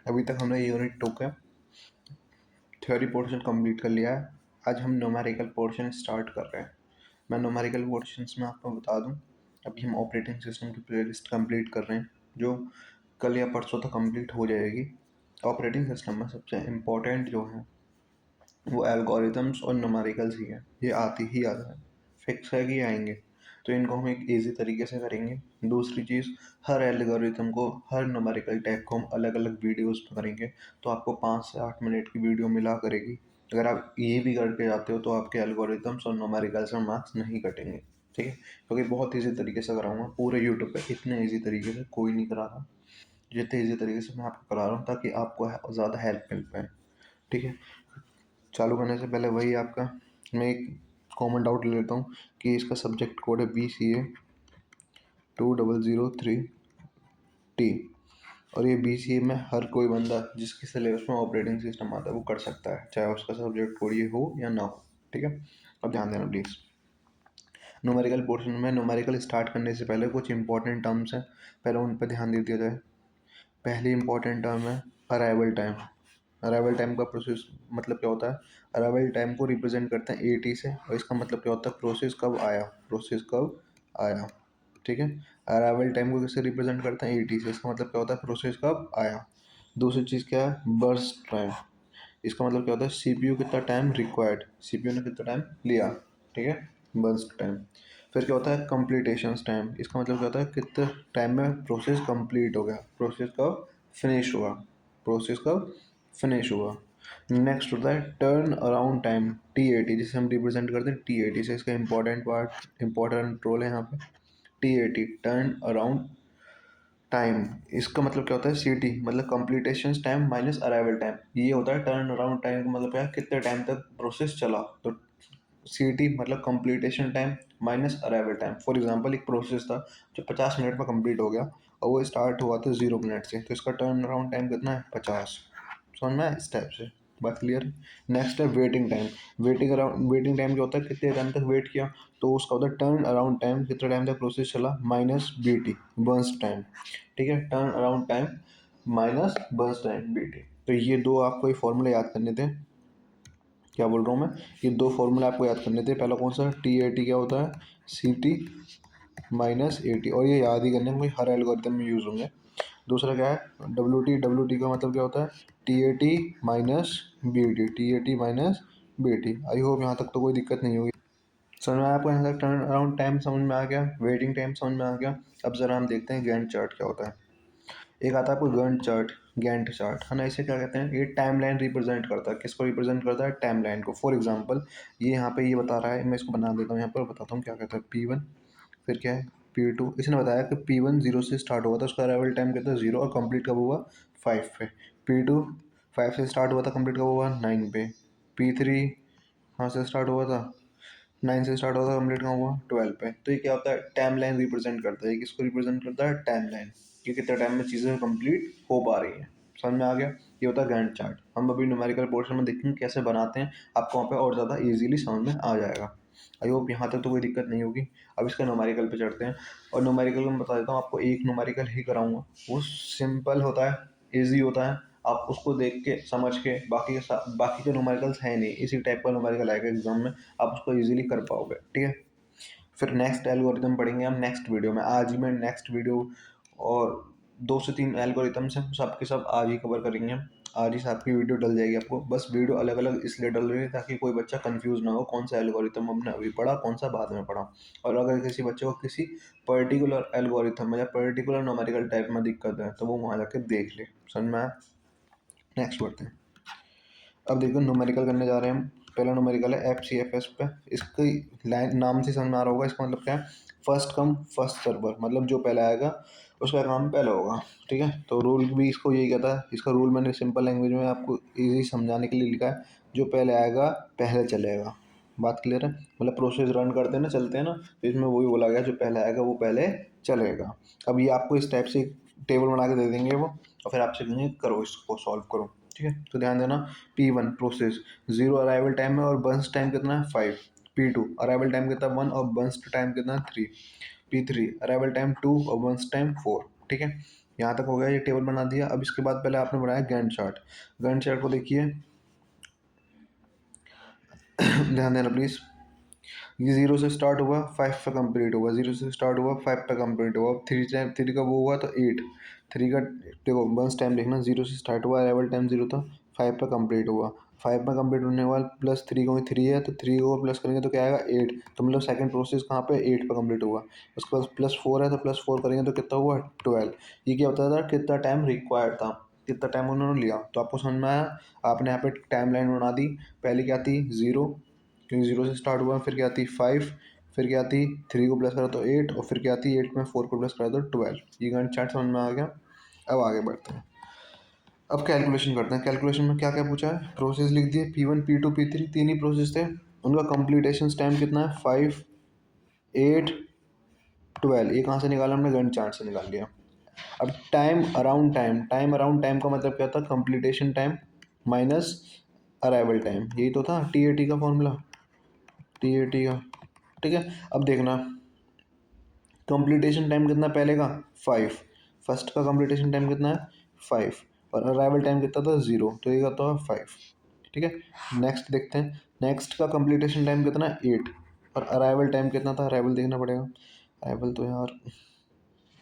अभी तक हमने यूनिट 2 का थ्योरी पोर्शन कंप्लीट कर लिया है। आज हम न्यूमेरिकल पोर्शन स्टार्ट कर रहे हैं। मैं न्यूमेरिकल पोर्शंस में आपको बता दूं, अभी हम ऑपरेटिंग सिस्टम की प्लेलिस्ट कंप्लीट कर रहे हैं, जो कल या परसों तक कंप्लीट हो जाएगी। ऑपरेटिंग सिस्टम में सबसे इम्पोर्टेंट जो है वो एल्गोरिथम्स और न्यूमेरिकल्स ही है। ये आती ही आता है, फिक्स है कि आएंगे, तो इनको हम एक ईजी तरीके से करेंगे। दूसरी चीज़, हर एल्गोरिथम को, हर न्यूमेरिकल टैग को हम अलग अलग वीडियोस में करेंगे, तो आपको 5 से 8 मिनट की वीडियो मिला करेगी। अगर आप ये भी करके जाते हो तो आपके एल्गोरिथम्स और न्यूमेरिकल्स में मार्क्स नहीं कटेंगे, ठीक है, क्योंकि बहुत ईजी तरीके से कराऊंगा। पूरे यूट्यूब पे इतने ईजी तरीके से कोई नहीं करा रहा जितने ईजी तरीके से मैं आपको करा रहा हूँ, ताकि आपको ज़्यादा हेल्प मिल पाए, ठीक है। चालू करने से पहले वही आपका मैं एक कॉमन डाउट ले लेता हूँ कि इसका सब्जेक्ट कोड है BCA 2003T, और ये BCA में हर कोई बंदा जिसके सिलेबस में ऑपरेटिंग सिस्टम आता है वो कर सकता है, चाहे उसका सब्जेक्ट कोड ये हो या ना हो, ठीक है। अब ध्यान देना प्लीज़। न्यूमेरिकल पोर्शन में न्यूमेरिकल स्टार्ट करने से पहले कुछ इंपॉर्टेंट टर्म्स हैं, पहले उन पर ध्यान दे दिया जाए। पहली इंपॉर्टेंट टर्म है अराइवल टाइम। अराइवल टाइम का प्रोसेस मतलब क्या होता है? अराइवल टाइम को रिप्रेजेंट करते हैं AT से, और इसका मतलब क्या होता है? प्रोसेस कब आया, प्रोसेस कब आया, ठीक है। अराइवल टाइम को किससे रिप्रेजेंट करते हैं? AT से। इसका मतलब क्या होता है? प्रोसेस कब आया। दूसरी चीज़ क्या है? Burst time. इसका मतलब क्या होता है? CPU कितना टाइम रिक्वायर्ड, CPU ने कितना टाइम लिया, ठीक है, बर्स्ट टाइम। फिर क्या होता है? कंप्लीटेशंस टाइम। इसका मतलब क्या होता है? कितने टाइम में प्रोसेस कंप्लीट हो गया, प्रोसेस कब फिनिश हुआ, प्रोसेस कब फिनिश हुआ। नेक्स्ट होता है टर्न अराउंड टाइम, TAT, जिसे हम रिप्रेजेंट करते हैं TAT से। इसका इंपॉर्टेंट रोल है यहाँ पे। TAT, turn around time. इसका मतलब क्या होता है? CT मतलब completion time minus arrival time. ये होता है टर्न अराउंड टाइम का मतलब क्या है? कितने टाइम तक प्रोसेस चला। तो CT मतलब completion time minus arrival time. For example, एक प्रोसेस था जो 50 मिनट में कंप्लीट हो गया और वो स्टार्ट हुआ था 0 मिनट से, तो इसका टर्न अराउंड टाइम कितना है? 50। समझ में आया इस टाइप से? बात क्लियर है। नेक्स्ट है वेटिंग टाइम। वेटिंग टाइम क्या होता है? कितने टाइम तक वेट किया, तो उसका होता है टर्न अराउंड टाइम, कितना टाइम तक प्रोसेस चला, माइनस BT, बर्स्ट टाइम, ठीक है। Turn around time minus burst time, BT। तो ये दो आपको ये फॉर्मूले याद करने थे। क्या बोल रहा हूँ मैं? ये दो फॉर्मूले आपको याद करने थे। पहला कौन सा? TAT क्या होता है? CT माइनस AT, और ये याद ही करने में हर एल्गोरिथम में यूज़ होंगे। दूसरा क्या है? WT का मतलब क्या होता है? TAT minus BT, TAT minus BT। I hope यहाँ तक तो कोई दिक्कत नहीं होगी। समझ में आया आपको? यहाँ तक टर्न अराउंड टाइम समझ में आ गया, वेटिंग टाइम समझ में आ गया। अब ज़रा हम देखते हैं गैंट चार्ट क्या होता है। एक आता है आपको गैंट चार्ट, है ना। इसे क्या कहते हैं? ये टाइम लाइन रिप्रेजेंट करता है। किसको रिप्रेजेंट करता है? टाइम लाइन को। फॉर एग्जांपल, ये यहाँ पे ये बता रहा है, मैं इसको बना देता हूँ यहाँ पर, बताता हूँ क्या कहता है। P1, फिर क्या है? P2। इसने बताया कि P1 0 से स्टार्ट हुआ था, उसका अराइवल टाइम कितना? 0, और कंप्लीट कब हुआ? 5 पे। P2 5 से स्टार्ट हुआ था, कंप्लीट कब हुआ? 9 पे। P3 कहाँ से स्टार्ट हुआ था? 9 से स्टार्ट होता है, कंप्लीट कहाँ हुआ? 12 पे। तो ये क्या होता है? टाइम लाइन रिप्रेजेंट करता है। किसको रिप्रेजेंट करता है? टाइम लाइन, कि कितने टाइम में चीज़ें कंप्लीट हो पा रही हैं। समझ में आ गया? ये होता है गैंट चार्ट। हम अभी न्यूमेरिकल पोर्शन में देखेंगे कैसे बनाते हैं, आपको वहाँ पे और ज़्यादा इजीली समझ में आ जाएगा। आई होप यहाँ तक तो कोई दिक्कत नहीं होगी। अब इसका न्यूमेरिकल पे चढ़ते हैं, और न्यूमेरिकल में बता देता हूँ आपको, एक न्यूमेरिकल ही कराऊंगा। वो सिंपल होता है, ईजी होता है। आप उसको देख के समझ के बाकी के न्यूमेरिकल्स हैं नहीं, इसी टाइप का न्यूमेरिकल आएगा एग्जाम में, आप उसको इजीली कर पाओगे, ठीक है। फिर नेक्स्ट एल्गोरिथम पढ़ेंगे हम नेक्स्ट वीडियो में। आज ही मैं नेक्स्ट वीडियो और 2 से 3 एल्गोरिथम्स हैं, सब के सब आज ही कवर करेंगे हम। आज ही आपकी वीडियो डल जाएगी आपको। बस वीडियो अलग अलग इसलिए डल रही है ताकि कोई बच्चा कंफ्यूज ना हो कौन सा एल्गोरिथम हमने अभी पढ़ा, कौन सा बाद में पढ़ा। और अगर किसी बच्चे को किसी पर्टिकुलर एल्गोरिथम में या पर्टिकुलर न्यूमेरिकल टाइप में दिक्कत है तो वो वहाँ जाकर देख ले। समझ में आया? नेक्स्ट बढ़ते हैं। अब देखो न्यूमेरिकल करने जा रहे हैं हम। पहला न्यूमेरिकल है FCFS पे। इसकी लाइन नाम से समझ में आ रहा होगा, इसका मतलब क्या है? फर्स्ट कम फर्स्ट सर्वर, मतलब जो पहले आएगा उसका काम पहले होगा, ठीक है। तो रूल भी इसको यही कहता है। इसका रूल मैंने सिंपल लैंग्वेज में आपको इजी समझाने के लिए लिखा है, जो पहले आएगा पहले चलेगा। बात क्लियर है? मतलब प्रोसेस रन करते हैं ना, चलते हैं ना, तो इसमें वही बोला गया, जो पहले आएगा वो पहले चलेगा। अब ये आपको इस टाइप से टेबल बना के दे देंगे वो, और फिर आपसे कहेंगे करो, इसको सॉल्व करो, ठीक है। तो ध्यान देना, P1 प्रोसेस 0 अराइवल टाइम है और बर्स्ट टाइम कितना है? 5। P2 अराइवल टाइम कितना? 1 और बर्स्ट टाइम कितना? 3। P3 अराइवल टाइम 2 और बर्स्ट टाइम 4, ठीक है। यहाँ तक हो गया, ये टेबल बना दिया। अब इसके बाद पहले आपने बनाया गैंट चार्ट। गैंट चार्ट को देखिए, ध्यान देना प्लीज़। ये 0 से स्टार्ट हुआ, 5 पे कंप्लीट हुआ, 0 से स्टार्ट हुआ, 5 पे कंप्लीट हुआ। अब 3 टाइम 3 का वो हुआ तो 8, 3 का देखो बस टाइम देखना, 0 से स्टार्ट हुआ, अराइवल टाइम 0 था, 5 पे कंप्लीट हुआ, 5 में कंप्लीट होने वाला प्लस 3 को 3 है तो 3 को प्लस करेंगे तो क्या आएगा 8। तो मतलब सेकंड प्रोसेस कहाँ पे 8 पे कंप्लीट हुआ। उसके बाद प्लस 4 है तो प्लस 4 करेंगे तो कितना हुआ 12। ये क्या होता था, कितना टाइम रिक्वायर्ड था, कितना टाइम उन्होंने लिया। तो आपको समझ में आया। आपने यहाँ पे टाइम लाइन बना दी। पहले क्या थी 0, क्योंकि 0 से स्टार्ट हुआ, फिर क्या आती 5, फिर क्या आती 3 को प्लस करा तो 8, और फिर क्या आती 8 में 4 को प्लस करा तो 12। ये गैंट चार्ट समझ में आ गया। अब आगे बढ़ते हैं, अब कैलकुलेशन करते हैं। कैलकुलेशन में क्या क्या पूछा है, प्रोसेस लिख दिए, P1 P2 P3 तीन ही प्रोसेस थे। उनका कंप्लीटेशन टाइम कितना है 5, 8, 12। ये कहाँ से निकाला हमने, गैंट चार्ट से निकाल लिया। अब time around time, time around time का मतलब क्या था, completion time minus arrival time, यही तो था TAT का फॉर्मूला, TAT का। ठीक है, अब देखना कंप्लीटेशन टाइम कितना पहले का 5, फर्स्ट का कंप्लीटेशन टाइम कितना है 5, और अराइवल टाइम कितना था 0, तो ये तो है 5। ठीक है, नेक्स्ट देखते हैं। नेक्स्ट का कंप्लीटेशन टाइम कितना है 8, और अराइवल टाइम कितना था, अराइवल देखना पड़ेगा। अराइवल तो यार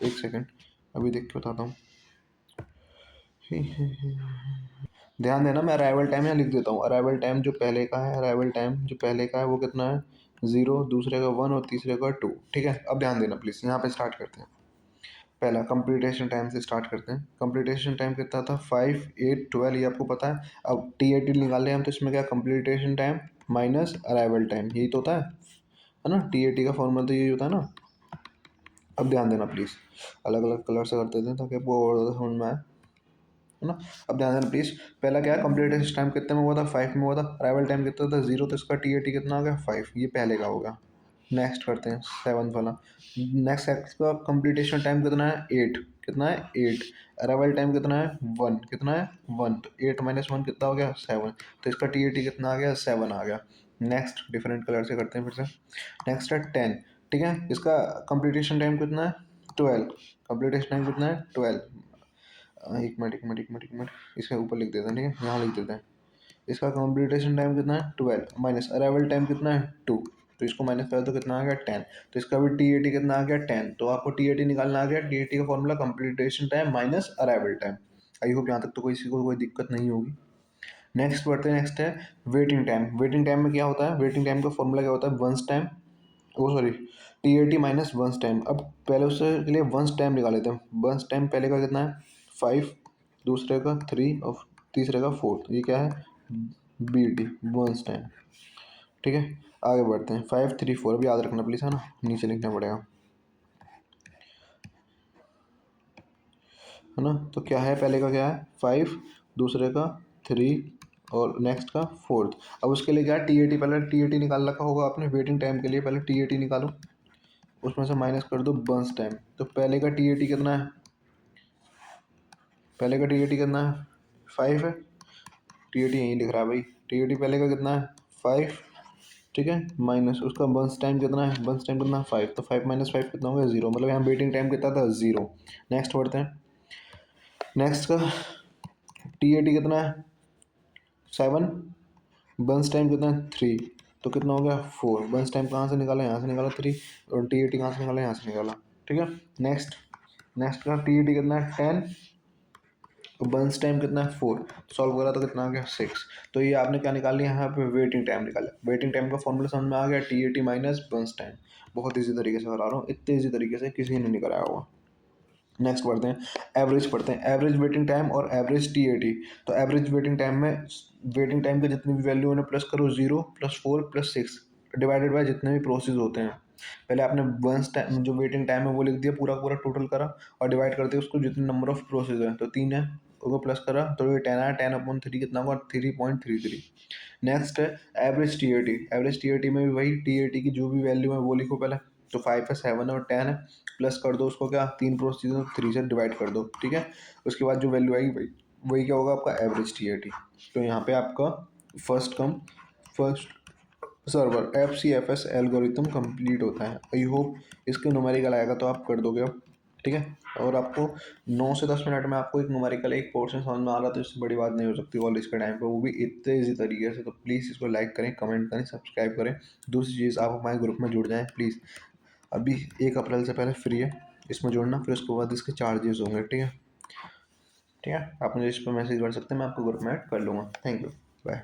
एक सेकेंड अभी देख के बताता हूँ। ध्यान देना, मैं अराइवल टाइम यहाँ लिख देता हूँ। अराइवल टाइम जो पहले का है, अराइवल टाइम जो पहले का है वो कितना है 0, दूसरे का 1 और तीसरे का 2। ठीक है, अब ध्यान देना प्लीज़, यहाँ पे स्टार्ट करते हैं। पहला कंप्लीटेशन टाइम से स्टार्ट करते हैं। कंप्लीटेशन टाइम कितना था 5, 8, 12, ये आपको पता है। अब TAT निकाल लें हम, तो इसमें क्या completion time minus arrival time, यही तो होता है ना। TAT का फॉर्मूला तो यही होता है ना। अब ध्यान देना प्लीज़, अलग अलग कलर से करते थे ताकि आपको और ज़्यादा समझ में आए, है ना। अब ध्यान देना प्लीज़, पहला क्या है कंप्लीटेशन टाइम कितने में हुआ था 5 में हुआ था, अराइवल टाइम कितना था 0, तो इसका TAT कितना आ गया 5, ये पहले का होगा। नेक्स्ट करते हैं 7 वाला। नेक्स्ट एक्स का कंप्लीटेशन टाइम कितना है 8, कितना है 8, अराइवल टाइम कितना है 1, कितना है 1, तो 8 माइनस 1 कितना हो गया 7, तो इसका TAT कितना आ गया 7 आ गया। नेक्स्ट डिफरेंट कलर से करते हैं फिर से। नेक्स्ट है 10। ठीक है, इसका कंप्लीटेशन टाइम कितना है 12, कंप्लीटेशन टाइम कितना है 12। एक मिनट एक मिनट एक मिनट एक मिनट, इसके ऊपर लिख देते हैं, ठीक है यहाँ लिख देते हैं। इसका कंप्लीटेशन टाइम कितना है 12 माइनस अराइवल टाइम कितना है 2, तो इसको माइनस करो तो कितना आ गया 10, तो इसका भी TAT कितना आ गया 10। तो आपको TAT निकालना आ गया। TAT का formula completion time minus arrival time. I hope यहाँ तक तो किसी को कोई दिक्कत नहीं होगी। नेक्स्ट बढ़ते हैं, नेक्स्ट है वेटिंग टाइम। वेटिंग टाइम में क्या होता है, वेटिंग टाइम का फॉर्मूला क्या होता है once time, oh sorry TAT minus once time. अब पहले उससे के लिए वंस टाइम निकाल लेते हैं। वंस टाइम पहले का कितना है 5, दूसरे का 3 और तीसरे का 4, ये क्या है BT वंस टाइम। ठीक है, आगे बढ़ते हैं 5, 3, 4, अभी याद रखना प्लीज़, है ना, नीचे लिखना पड़ेगा, है ना। तो क्या है, पहले का क्या है 5, दूसरे का 3 और नेक्स्ट का 4। अब उसके लिए क्या है TAT, पहले TAT निकाल रखा होगा आपने वेटिंग टाइम के लिए, पहले TAT निकालो, उसमें से माइनस कर दो बर्न्स टाइम। तो पहले का TAT कितना है, पहले का TAT कितना है 5 है, TAT यहीं लिख रहा है भाई, TAT पहले का कितना है 5। ठीक है, माइनस उसका बर्न्स टाइम कितना है, बर्न्स टाइम कितना है 5, तो 5 माइनस 5 कितना हो गया 0, मतलब यहाँ वेटिंग टाइम कितना था 0। नेक्स्ट बढ़ते हैं, नेक्स्ट का TAT कितना है 7, बर्न्स टाइम कितना है 3, तो कितना हो गया 4। बर्न्स टाइम कहाँ से निकाला, यहाँ से निकाला 3, और TAT कहाँ से निकाला, यहाँ से निकाला। ठीक है, नेक्स्ट नेक्स्ट का TAT कितना है 10, तो बर्न्स टाइम कितना है 4, सॉल्व करा तो कितना आ गया 6। तो ये आपने क्या निकाल लिया यहाँ पे वेटिंग टाइम निकाला। वेटिंग टाइम का फॉर्मूला समझ में आ गया TAT माइनस बर्न्स टाइम। बहुत ईजी तरीके से करा रहा हूँ, इतने ईजी तरीके से किसी ने नहीं कराया होगा। नेक्स्ट पढ़ते हैं एवरेज, पढ़ते हैं एवरेज वेटिंग टाइम और एवरेज TAT। तो एवरेज वेटिंग टाइम में वेटिंग टाइम के जितनी भी वैल्यू उन्हें प्लस करो 0 प्लस 4 प्लस 6 डिवाइडेड बाय जितने भी प्रोसेस होते हैं। पहले आपने वंस टाइम जो वेटिंग टाइम है वो लिख दिया, पूरा पूरा टोटल करा और डिवाइड कर दिया उसको जितने नंबर ऑफ प्रोसेस है, तो 3 है, उसको प्लस करा तो ये 10 आया, 10/3 कितना होगा 3.33। नेक्स्ट है एवरेज एवरेज TAT में भी वही TAT की जो भी वैल्यू है वो लिखो पहले। तो 5 है, 7 है और 10 है, प्लस कर दो उसको क्या 3 प्रोसीजर 3 से डिवाइड कर दो। ठीक है, उसके बाद जो वैल्यू आएगी वही वही क्या होगा आपका एवरेज TAT। तो यहाँ पे आपका first come first server FCFS algorithm complete होता है। आई होप इसके न्यूमेरिकल आएगा तो आप कर दोगे अब। ठीक है। और आपको 9 से 10 मिनट में आपको एक न्यूमेरिकल एक पोर्शन समझ में आ रहा, तो इससे बड़ी बात नहीं हो सकती कॉलेज के टाइम पे, वो भी इतने ईजी तरीके से। तो प्लीज़ इसको लाइक करें, कमेंट करें, सब्सक्राइब करें। दूसरी चीज़, आप हमारे ग्रुप में जुड़ जाएं प्लीज़। अभी 1 अप्रैल से पहले फ्री है इसमें जुड़ना, फिर उसके बाद इसके चार्जेस होंगे। ठीक है, ठीक है। आप मुझे इस पर मैसेज कर सकते हैं, मैं आपको ग्रुप में ऐड कर लूँगा। Thank you, bye.